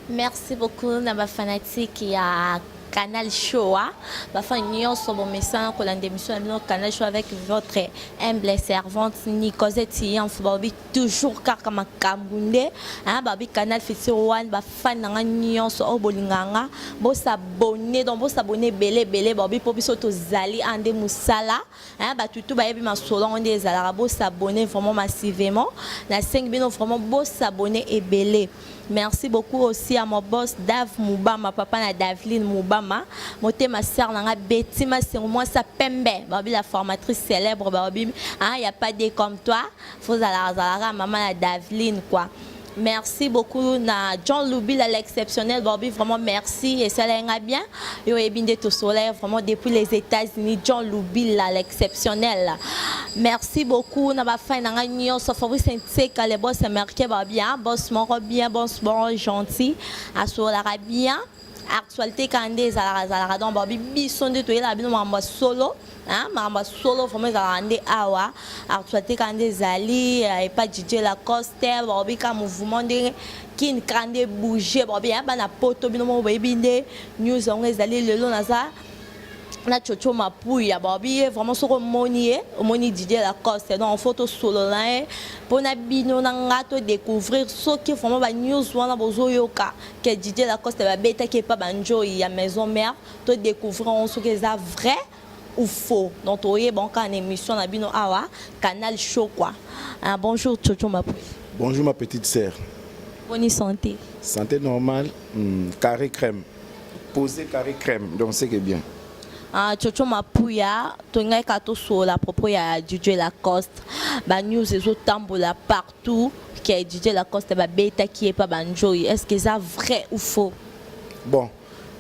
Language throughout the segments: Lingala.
Merci beaucoup na ba fanatique ya Canal Show. Ba fanyo so bon message ko lande mission na Canal Show avec votre humble servante Nicosette en football toujours kaka makambunde. Babi Canal Fiti One ba fan na nyo so obolinganga bo s'abonner donc bo s'abonner belé babi po biso to zali ande musala. Ba tutu ba yebi masolo on des ala bo s'abonner vraiment massivement. Na 5 bino vraiment bo s'abonner et belé. Merci beaucoup aussi à mon boss Dave Moubama, papa na Davline Moubama. Moté ma sœur na Betty ma c'est moi sa pembe. Babi la formatrice célèbre babi. Il y a pas de comme toi. Faut zala maman na Davline quoi. Merci beaucoup na John Loubil à l'exceptionnel Bobby vraiment merci et ça l'a bien yo ebinde tout soleil vraiment depuis les États-Unis John Loubil à l'exceptionnel. Merci beaucoup na ba fin na nyo so Fabrice Saint-Sé les boss américains ba bien boss moro bien boss bon gentil asola bien actualité kande zala donc Bobby bisonde to ela bino mamba solo mamba solo vraiment zalande awa actualité kande zali et pas DJ Lacoste Bobby ka mouvement de kin kande bouger Bobby ba na poto bino mo binde news on ezali lelo naza na chocho mapuya Bobby vraiment soko moni DJ Lacoste donc photo solo là pour na bino na ngato découvrir ce qui vraiment ba news wana bozo yoka que DJ Lacoste ba beta qui pas banjo ya maison mère to découvrir ce qui est vrai ou faux. Donc, vous avez une émission na bino awa Canal Show quoi. Bonjour Chocho Mapuya. Bonjour ma petite sœur. Bonne santé. Santé normale, carré crème. Posé carré crème, donc c'est que bien. Chocho Mapuya, tu as kato sur la propos ya DJ Lacoste. Ba news est tambola partout que DJ Lacoste ba beta qui est pas banjo. Est-ce que c'est vrai ou faux? Bon,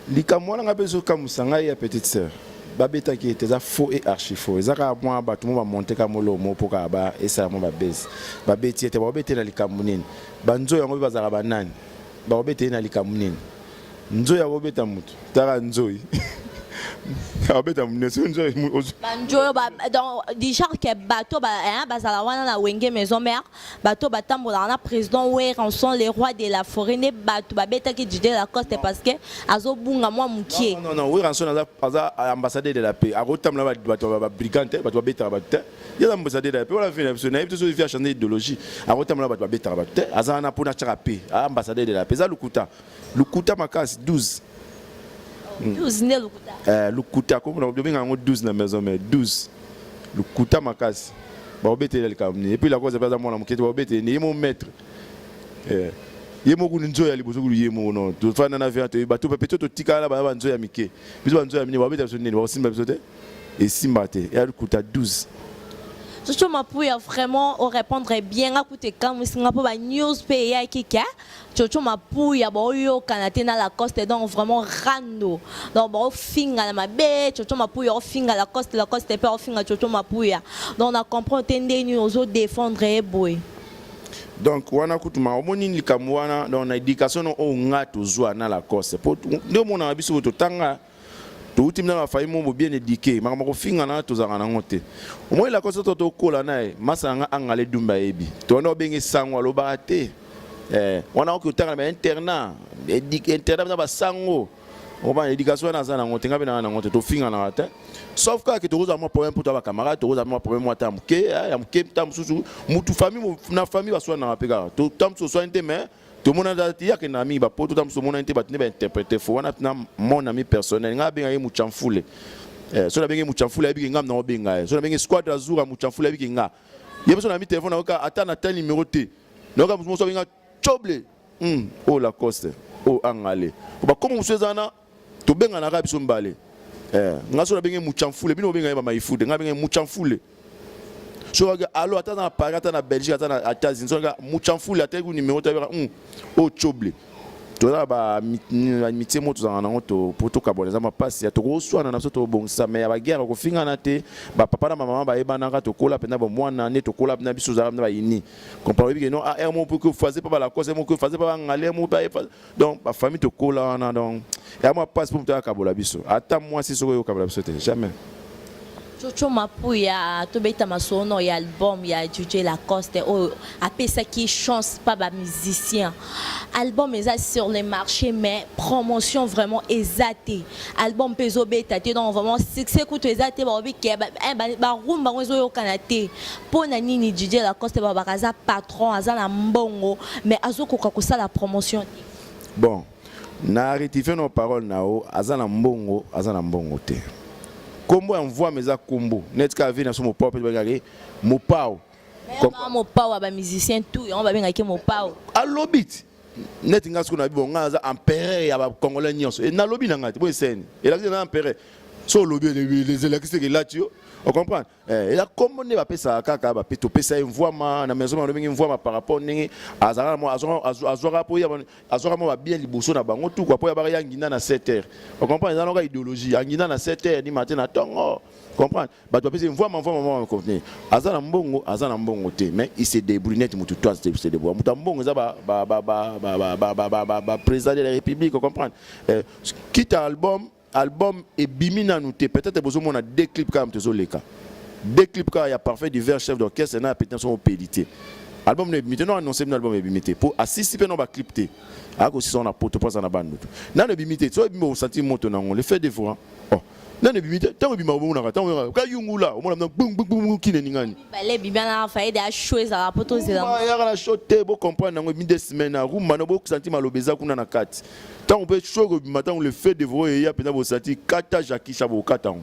likamwa nga bezo kamusanga ya petite sœur. Babeta qui était faux et archi faux. Ezaka moi ba tout le monde monter comme le mot pour ba et ça moi ba base. Babeti était ba beta na likamunini. Banzo yango bazaka banani. Ba beta na likamunini. Nzo ya beta mutu. Tara nzoi. Abeta munesi nzo banjo ba donc déjà que bateau ba bazala wana na wenge maison mère bateau batambola na président ouais rançon les rois de la forêt ne bateau ba beta qui DJ Lacoste parce que azobunga moi mukie non oui rançon aza ambassadeur de la paix a rotamla bateau ba brigante bateau beta bateau il y a ambassadeur de la paix on a fait national tout ce qui fait changer idéologie a rotamla bateau beta bateau aza na pona chaka paix ambassadeur de la paix za lukuta makasi 12 12 ne lukuta lukuta comme on a 12 na maison mais 12 lukuta makasi ba obete le kamni et puis la cause c'est pas moi na mukete ba obete ni mon maître yemo kunzo ya liboso ku yemo non to fana na vient to ba to peto to tikala ba nzo ya mike biso ba nzo ya mini ba obete so nini ba simba biso te et simbate ya lukuta 12. Chocho Mapuya vraiment on répondrait bien à côté comme Singapour ba news pays qui Chocho Mapuya ba yo kanate na Lacoste donc vraiment rando donc ba finga na mabe Chocho Mapuya o finga Lacoste pas o finga Chocho Mapuya donc on a comprend tende ni ozo défendre e boy. Donc wana kutuma omoni likamwana donc na éducation o ngato zwa na Lacoste pour ndio mona biso to tanga tout le monde a failli bien éduqué mais on finga na to zanga ngote au moins la cause to kola nae masanga angale dumba ebi to no bengi sango lo barate on a ko tanga mais internat internat ba sango on va éducation na zana ngote ngabe na ngote to finga na ata sauf que to roza mo problème pour toi camarade to roza mo problème moi tamke ya mke tamsusu mutu famille na famille ba so na pega to tamso so inte mais tout le monde a dit que nami ba poto tam so mona inte batne ba interpréter fo wana na mon ami personnel nga benga ye muchamfule so na benga muchamfule abi ngam na benga so na benga squad azura muchamfule abi nga ye beso na mi téléphone na ata na tel numéro T donc mo so benga choble oh Lacoste oh angale ba comme mo sezana to benga na rabi so mbale nga so na benga muchamfule bino benga ba maifude nga benga muchamfule so alors attends na Paris attends na Belgique attends na États-Unis so muchamfule attends ku numéro ta o choble to na ba amitié mo to za na to poto kabone za mapasi ya to ko swana na so to bongisa mais ba guerre ko finga na te ba papa na mama ba ebana ka to kola pena ba mwana ne to kola pena biso za na ba ini comprendre que non a mo pour que fazer pas la cause mo que fazer pas ngale mo ba donc ba famille to kola na donc ya mo passe pour to kabola biso ata moi si so ko kabola biso te jamais. Chocho Mapuya, Tobeta Masono, il y a l'album, il y a DJ Lacoste, oh, après ça qui chance pas les musiciens. Album est sur les marchés, mais promotion vraiment exatée. Album peso beta, donc vraiment succès coûte exaté, bah oui, bah room, bah on au Canada. Pour nani DJ Lacoste, bah baza patron, azana mbongo, mais azo koka kosa la promotion. Bon, na rectifier nos paroles nao, azana mbongo te. Combo envoie mes combo net ka vient sur mon propre regarder mon pao mon pao aba musicien tout on va bien avec mon pao a lobit net nga ce qu'on a bon nga empereur ya ba congolais nyonso et na lobby na ngati bo scène et là na empereur so lobby les électricités que là tu on comprend et là comme on est ba pesa kaka ba to pesa envoie ma na maison na bengi envoie ma par rapport ningi azara mo azora po ya azora mo ba bien liboso na bango tout quoi po ya ba ya ngina na 7h on comprend dans la idéologie ngina na 7h ni matin na tongo comprendre ba to pesa envoie ma contenir azana mbongo te mais il se débrouille net mutu toi se débrouille mutu mbongo za ba président de la République on comprend quitte album et bimina nous peut-être besoin on a deux clips quand même tezoleka deux clips quand il y a parfait divers chef d'orchestre na peut-être son pédité album ne bimité non annoncé un album bimité pour assister non ba clipté a aussi son apôtre pas na bande na ne bimité so bimbo senti moto na on le fait des fois oh na ne bimité tant bimba bon na tant ka yungula o mona bum bum kine ningani balé bibana faide a choisi la poto zela ya la choté bo comprendre ngo mi des semaines na rumba no bo senti malobeza kuna na kati. Tant on peut choquer le matin on le fait dévorer il y a peut-être vous sentir kata Jackie Chabo kata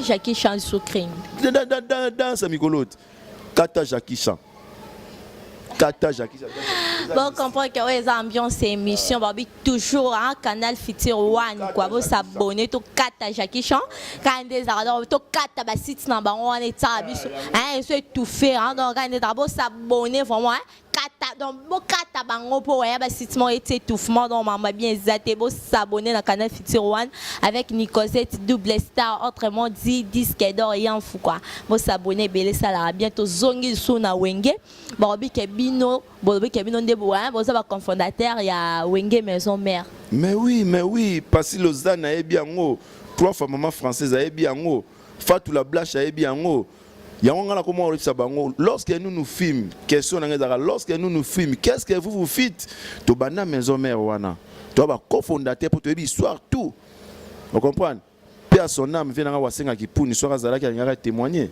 Jackie Chan sucré dans sa micolote kata Jackie Chan bon comprendre que ouais ambiance émission babi toujours un canal Futur One quoi vous s'abonner to kata Jackie Chan quand des alors to kata ba site na bango on est ça biso hein c'est tout fait hein donc quand des d'abord s'abonner vraiment kata donc bo kata bango pour ouais ba site mo était étouffement donc maman bien zaté bo s'abonner na canal Futur One avec Nicosette double star autrement dit disque d'or et en fou quoi bo s'abonner belé ça là bientôt zongi sou na wenge babi ke bino bobi ke bino ndebo hein bo ça va cofondateur ya wenge maison mère mais oui parce que Lausanne a bien ngo trois fois maman française a bien ngo Fatou la Blache a bien ngo. Lorsque nous filmons, question lorsque nous filmons, qu'est-ce que vous faites? Tu as maison mère wana. Tu as cofondateur pour te dire histoire tout. Vous comprenez? Père son âme vient dans wasenga qui pour une histoire zala qui a témoigner.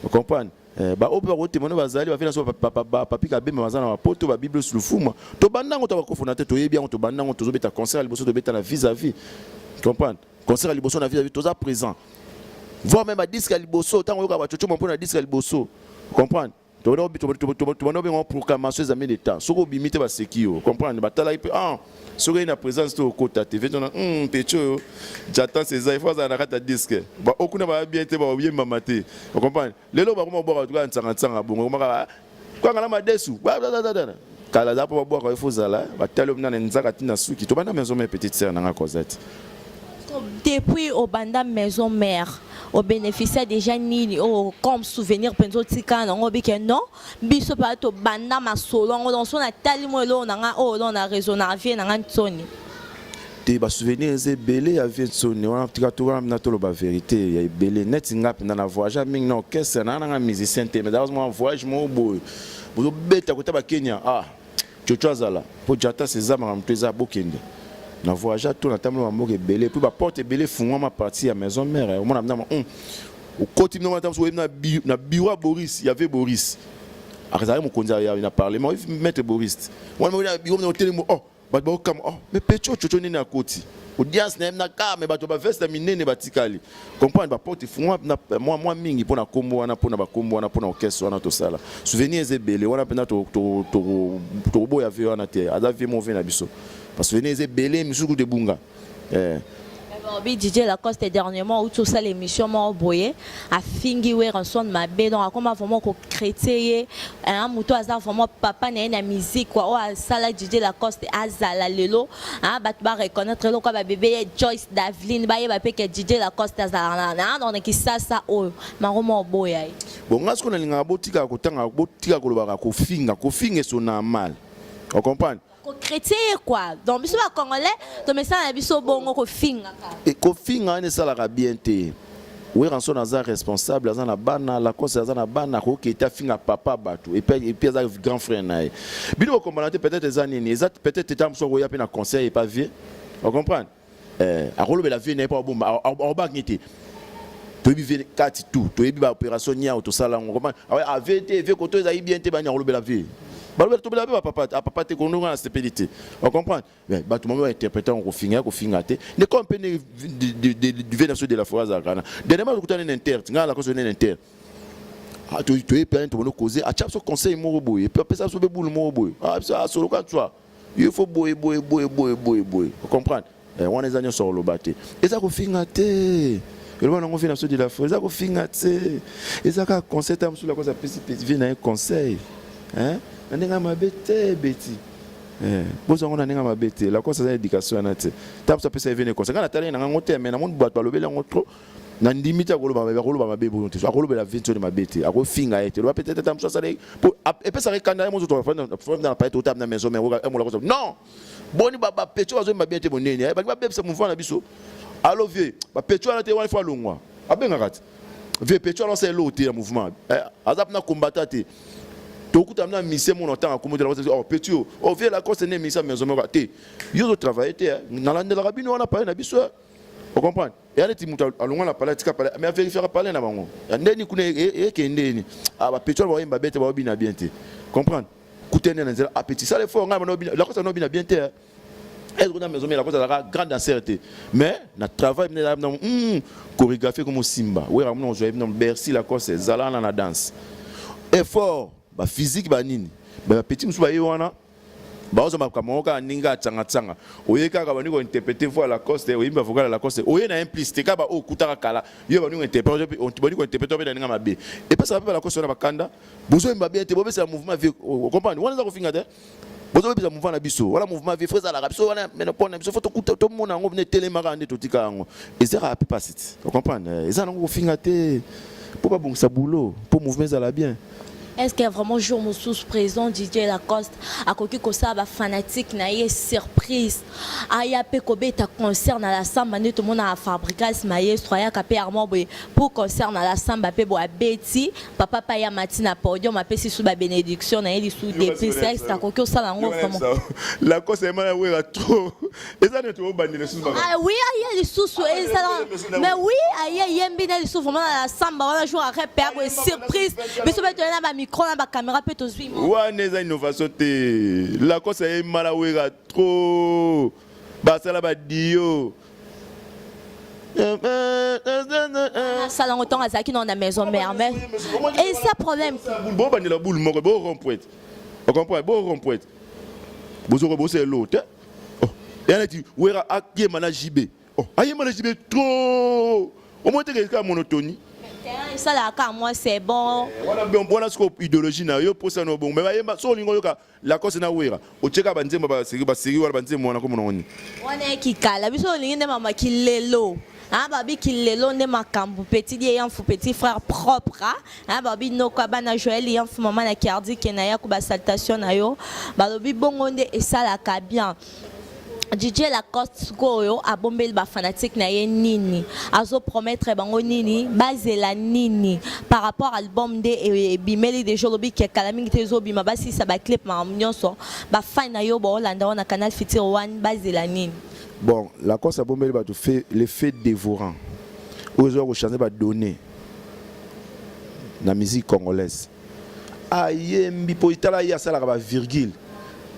Vous comprenez? Ba opa ko témoigner bazali va faire so papi ka bema bazana wa poto ba bible sur le fuma. To bandango to ba cofondateur to yebi to bandango to zo beta concert liboso to beta na vis-à-vis. Vous comprenez? Concert liboso na vis-à-vis to za présent. Voir même à disque à liboso, tant qu'on va chocho mon point à disque à liboso, comprendre? Tu vas bien proclamation des amis d'État. Ce qu'on bimite va sécure, comprendre? Batala il peut sur une présence au côté TV, on pécho, j'attends ces infos à la carte à disque. Bah aucun va bien été va bien mamater, vous comprenez? Les lots va comment boire tout en 55 à bon, quoi on a ma dessous, kala za pour boire il faut ça là, batalo na nzaka tina suki, to bana maison mère petite sœur na Cosette. Depuis au banda maison mère au bénéficiaire déjà ni comme souvenir penzo tika na ngobi ke non biso pa to banda masolo on son atali mo lo na on a raison na vie na ntoni te ba souvenir ze belé ya vie tsoni on tika to na to lo ba vérité ya belé net ngap na voyage ming na orchestre na musicien te mais d'abord moi voyage mo boy bo beta ko ta ba Kenya chocho zala po jata ces âmes ramteza bokende na voyage tout na table mamoke belé puis ba porte belé fungwa ma partie à maison mère on a na au côté no matam so na bureau Boris il y avait Boris akazari mo konza ya na parler moi maître Boris on na bureau na hôtel mo ba kam mais pecho chocho ni na côté audience na ka mais ba to ba veste minene batikali comprendre ba porte fungwa na moi mingi pona kombo wana pona ba kombo wana pona orchestre wana to sala souvenir ze belé wana pena to boya vie wana te adavi mo vena biso parce que venez belé misuku de bunga DJ Lacoste dernièrement où tout ça l'émission m'a boyé a fingi we ranson ma bé donc comment vraiment ko chrétien un muto aza vraiment papa na musique quoi o sala DJ Lacoste azala lelo bat ba reconnaître lo quoi ba bébé Joyce Davlin ba yeba pe que DJ Lacoste azala na donc qui ça o maroma boya bon ngasko na linga botika ko tanga botika ko lobaka ko finga so na mal on comprend chrétien quoi donc biso ba congolais to mais ça na biso bongo ko finga et ko finga ne sala ka bien te Oui, rançon naza responsable, naza na bana, la cause naza na bana, qui était finga papa batou, et puis naza grand frère naï. Bino comprendre peut-être des années, peut-être état so roya pe na conseil et pas vieux. On comprend? A rolo la vie n'est pas bon, en bas n'était. Tu vivre 4 tout, tu vivre opération nia ou tout ça là, on comprend? Ah avait été vieux côté ça bien te bani rolo la vie. Balou to la vie papa te kono na stabilité. On comprend? Mais ba tout moment interpréter on finga te. Ne comme pe du vénation de la forêt zakana. Dernièrement tu connais inter, nga la cause une inter. Ah tu es plein to no causer, a chap so conseil mo boy, pe ça so be boule mo boy. Ah ça so quoi tu vois. Il faut boy. On comprend? On est années sur le bâti. Et ça ko finga te. Et le on fait de la forêt, ça ko finga te. Et ça ka conseil tam sur la cause petit vient un conseil. Hein? Nenga mabete beti bozo ngona nenga mabete la cause c'est éducation na te tape ça peut servir comme ça quand atali na ngote mais na monde boîte balobela ngotro na ndimita koloba mabe bonte so akoloba 20 de mabete ako finga ete lo peut-être tam ça et puis ça rekanda mo zo from na paito tam na maison mais mo la cause non boni baba pecho bazo mabete bonene ba bebe ça mouvement na biso allo vieux ba pecho na te wa fois longwa abenga kati vieux pecho na c'est l'autre na mouvement azap na combattre te tout le monde a mis mon temps à commander la voiture. Oh, petit, oh, viens la cause, c'est mis ça, mais on va te. Yo travailler, dans la rabine, on a parlé, on a biso. Vous comprenez? Et allez, tu à loin la parler, tu peux parler, mais vérifier parler na bango. Ndeni kune e ke ndeni. Ah ba petit, on va bête, on va bien bien te. Comprendre? Coûter na nzela appétit. Ça les faut, la cause on bien bien te. Est-ce qu'on a maison mais la cause a grande incertitude. Mais na travail na chorégraphie comme Simba. Ouais, on joue dans Bercy la cause c'est Zalana na danse. Effort ba physique ba nini ba petit musu ba yewana ba ozo makamoka ninga tsanga oyeka ka bani ko interpréter voix la coste oyimba vocal la coste oyena implicite ka ba o kutaka kala yo bani ko interpréter on bani ko interpréter ba ninga mabe et pas ça pas la coste na bakanda bozo imba bien te bobe c'est un mouvement vieux comprendre wana za ko finga te bozo be za mouvement na biso wala mouvement vieux frère za la biso wana mais pona biso faut to mona ngo ne telemaka ande totika ngo ezera pas pasite vous comprenez eza ngo finga te pour pas bon ça boulot pour mouvement ça la bien. Est-ce qu'il y a vraiment jour sous présent DJ Lacoste à côté que ça va fanatique na y surprise aya pe kobe ta concert na la samba ne tout le monde a fabriqué ce maestro ya kapé armand pour concert na la samba pe bo abeti papa pa ya matina podium a pe si sous ba bénédiction na y sous des PCX ta côté ça la ngo vraiment la cause est mal ouais trop et ça ne tout bandé sous ba ah oui aya les sous et ça mais oui aya yembi na les sous vraiment la samba on a joué à repère surprise mais so ba te na ba micro na ba caméra peut aussi ouais les innovations la cause est mal ouais trop bah ça là ba dio ça là autant à ça qui dans la maison mère mais et ça problème bon bandé la boule mon bon rond-point on comprend bon rond-point vous bosser l'autre oh et elle dit ouais a qui manage oh aïe manage trop au moins tu as monotonie ça là quand moi c'est bon voilà bien bon la scope idéologie na yo pour ça no bon mais so lingo yo ka la cause na wera o cheka banzemba ba siri wala banzemba na ko mononi wana ki kala biso lingi mama kilelo ah babi kilelo ne makambu petit die yan fu petit frère propre ah babi no ka bana Joël yan fu maman na cardiaque na ya ko ba salutation na yo ba lobi bongonde et ça la ka bien DJ Lacoste goyo a bombé ba fanatique na ye nini azo promettre bango nini bazela nini par rapport à album de et bimeli de jolobi ke kalaming tezo bima basi ça ba clip ma nyonso ba fan na yo bo landa na canal Fitir One bazela nini. Bon Lacoste a bombé ba tout fait l'effet dévorant aux chanter ba donner na musique congolaise aye mbi itala ya sala ba virgule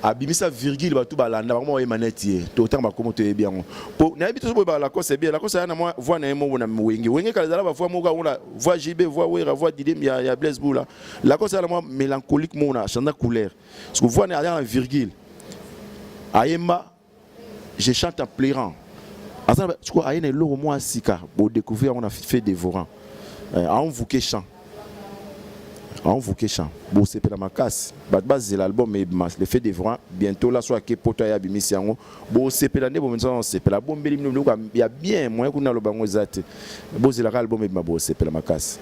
abimisa virgule ba tout balanda ba mo emaneti to tanga ba komo te bien po na bitu so ba la cause bien la cause na moi voix na mo na wenge kala za ba voix mo ka ona voix JB voix wera voix Didem ya Blaise Boula la cause na moi mélancolique mo na chanta couleur parce que voix na en virgule ayema je chante en pleurant asa tu quoi ayena lo mo asika pour découvrir on a fait dévorant en vous que chant en vous que chant bon c'est pour ma casse base de l'album mais le fait dévorant bientôt là soit que poto ya bimisi yango bon c'est pour l'année bon maintenant c'est pour la bombe il y a bien moyen qu'on a le bango zate bon c'est l'album mais bon c'est pour ma casse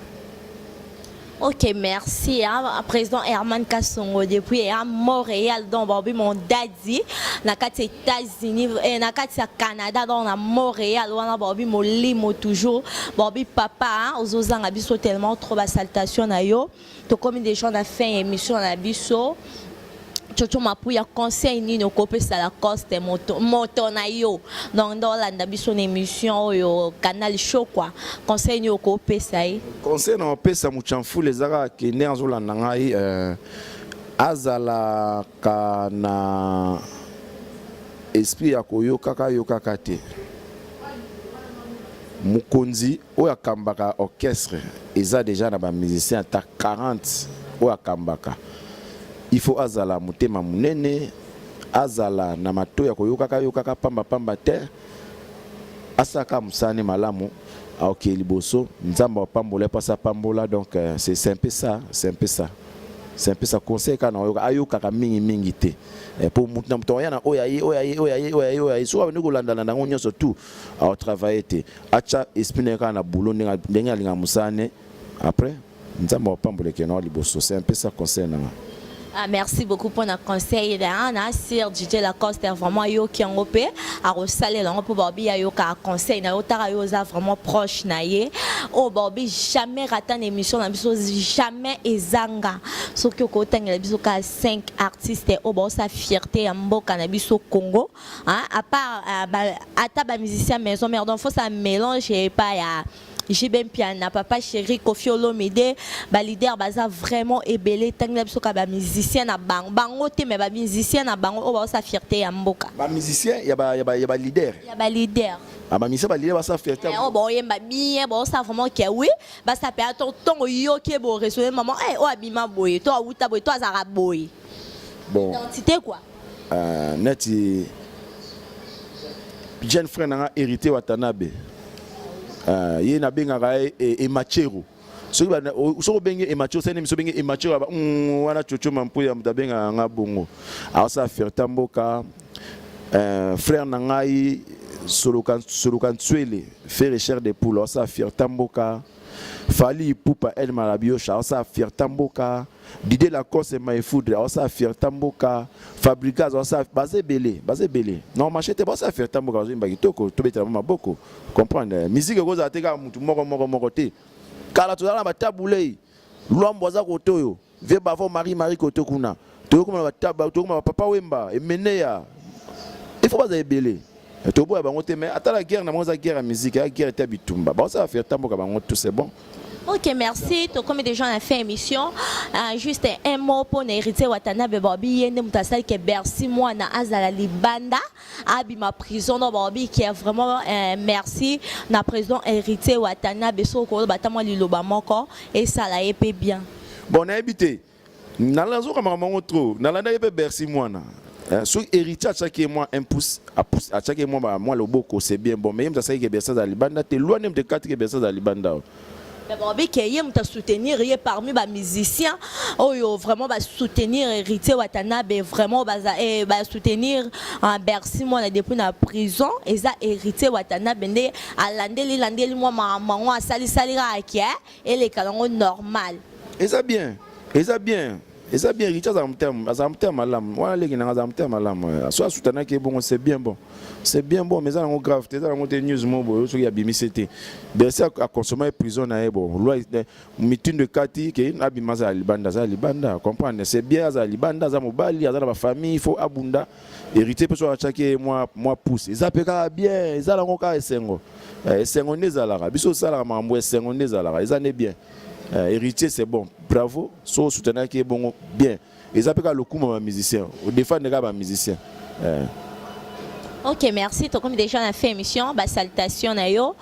Ok, merci. Hein, président Herman Kassongo depuis à Montréal, dans Bobby mon daddy, na kati États-Unis, na kati Canada, dans na Montréal, on a Bobby mon limo toujours, Bobby papa, aux ozanga biso tellement trop de salutations na yo, to comme des gens na fait émission na biso. Chocho mapuya conseil ni no kopesa la coste moto na yo donc dans la biso émission yo canal show quoi conseil ni kopesa yi conseil na pesa muchamfu les ara kende azolanda ngai azala kana esprit ya koyoka te mukonzi oyo akambaka orchestre eza déjà na ba musicien ata 40 oyo akambaka. Il faut azala mutema munene azala na mato ya koyoka pamba te asaka musane malamu aoke liboso nzamba pambola pasa pambola donc c'est un peu ça conseil kana ayoka ka mingi te pour mutna mtoya na oya so ba ndiko landa na ngonyo so tout au travailler te acha espine kana boulot ndenga linga musane après nzamba pambola ke na liboso c'est un peu ça conseil na. Ah, merci beaucoup pour notre conseil. Sir DJ Lacoste est vraiment yo qui en opé à resaler là pour Bobby yo ka conseil na yo tara yo za vraiment proche na ye. Oh Bobby jamais raté une émission na biso jamais ezanga. So que ko tanga biso ka 5 artistes au bon sa fierté ya mboka na biso Congo. Hein à part ata ba musicien maison mais donc faut ça mélange pas ya j'ai bien piano papa chéri Kofi Olomide ba leader baza vraiment ébélé tangla biso ka ba musicien na bango te mais ba musicien na bango o ba sa fierté ya mboka ba musicien ya ba leader ah ba musicien ba leader ba sa fierté o bo yemba bien bo sa vraiment que oui ba sa pe tonton yo ke bo recevoir maman o abima boye to awuta boye to azara boye bon identité quoi neti jeune frère na hérité Watanabe ye na bengaka e machero soki ba so bengi e machero sene miso bengi e machero wana chocho mampu ya mutabenga nga bongo asa fierté mboka frère na ngai solukan tswele frère cher de poule asa fierté mboka Fali Poupa El Malabio asa fierté mboka Didier Lacoste Maïfoudre asa fierté mboka Fabricaz asa basé belé non machete asa fierté mboka zo mbaki toko to betela maboko comprendre musique ko za teka mutu moko te kala to za ba tabulei lwambo za kotoyo ve bavo Marie koto kuna to ko ba tabba to ko papa wemba emeneya il faut pas belé to boya bango te mais ata la guerre na moza guerre musique la guerre ta bitumba ba asa fierté mboka bango tout c'est bon. Ok, merci. Comme des gens ont fait émission, juste un mot pour hériter Watanabe Bobby. Yende mutasali ke bersi moi na azala libanda abi ma prison no Bobby qui est vraiment merci na prison hérité Watanabe soko batamo liloba moko et ça la épée bien. Bon na habité. Na lazo kama mongo trop. Na landa épée bersi moi na. So hérité à chaque mois un pouce à chaque mois moi le boko c'est bien bon mais mutasali ke bersi za libanda te loin même de 4 ke bersi za libanda. Bobby qui est soutenir parmi les musiciens vraiment soutenir héritier Watanabe vraiment soutenir en Bercy moi depuis la prison et ça héritier Watanabe à landeli moi maman à sali et les calons normal et ça bien héritier azamter malam wala leki na azamter malam soit soutenir qui est bon c'est bien bon mais ça on grave ça on news mo so ya bimisete Bercy a consommer prison na ebo loi meeting de kati ke abima za libanda comprendre c'est bien za libanda za mobali za na famille il faut abunda hériter peut soit chaque moi pousse ça peka bien ça la ngoka esengo nezala biso sala mambo esengo nezala ça n'est bien héritier c'est bon bravo so soutenir qui est bon bien et ça peka le coup ma musicien au défendre ga ba musicien. Ok, merci. Comme déjà on a fait émission, salutation na yo.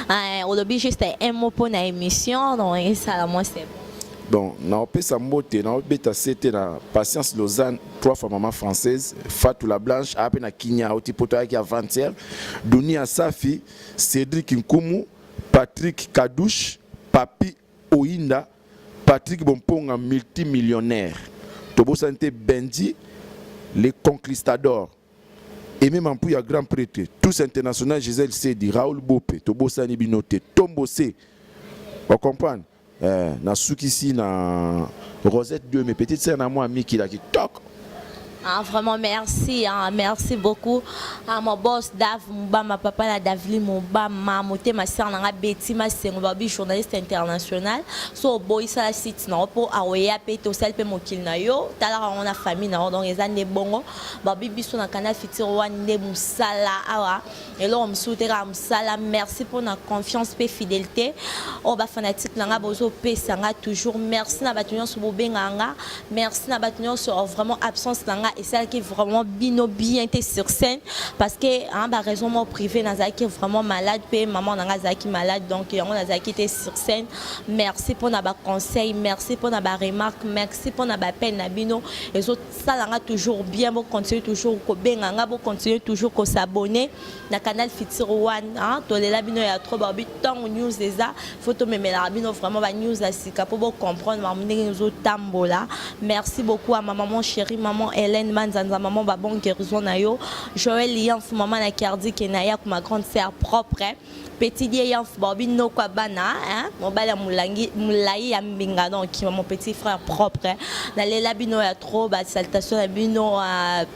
On a juste un mot pour la émission, donc ça moi c'est bon. Na opesa mbote na obeta c'était na Patience Lausanne, 3 fois maman française, Fatou la Blanche, après na Kinya oti poto qui avant-hier, Dunia Safi, Cédric Nkumu, Patrick Kadouche, Papi Oinda, Patrick Bomponga multimillionnaire. Tobo Santé Bendi, les conquistadors. Et même en plus, il y a grand prêtre, tous internationaux, Gisèle Sedi, Raoul Bopé, Tobo Sani Binote, Tombo C. On comprend. na sukisi na Rosette 2 mes petites sœurs na moi ami qui la qui toc. Ah, vraiment merci, hein, merci beaucoup à mon boss Dav Mouba, ma papa la Davli Mouba, ma moté ma sœur Nanga Betty, ma Sengobabi, journaliste international. So boy ça la site non pour aoya pété au sel pe mokil na yo. Tala on a famille na donc les années bongo. Babi biso na canal Fitiro Wande Moussala awa. Et là on me soutera Moussala. Merci pour la confiance et fidélité. On va fanatique Nanga bozo pe sanga toujours. Merci na batunyo sur Bobenganga. Merci na batunyo sur vraiment absence Nanga. Et celle qui est vraiment bien été sur scène parce que hein, bah, raison moi privé Nazaki est vraiment malade puis maman Nazaki malade donc on Nazaki était sur scène. Merci pour nos conseils, merci pour nos remarques, merci pour nos peine nabino et autres ça langa toujours bien pour continuer toujours ko benganga pour continuer toujours ko s'abonner na canal Fitiro One hein tolela bino ya trop babi tant news déjà photo même la bino vraiment ba news à sika pour comprendre m'amener nous autres tambola. Merci beaucoup à ma maman chérie maman Hélène Manzanza maman ba bon guérison na yo Joël Yanf maman na Cardi Kenaya comme ma grande sœur propre petit dia Yanf babi no kwa bana hein mon bala mulangi mulai ya mbinga donc qui mon petit frère propre na lela bino ya trop ba salutation na bino on a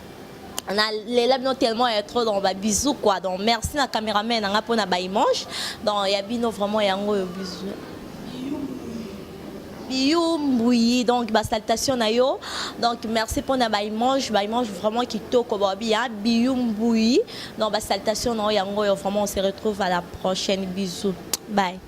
les labs tellement trop dans ba bisous quoi donc merci na caméraman na pour na ba image donc ya bino vraiment yango bisous Biyoumboui donc ba salutation na yo donc merci pour na ba image vraiment qui toko bien Biyoumboui donc ba salutation na yango vraiment on se retrouve à la prochaine bisous bye.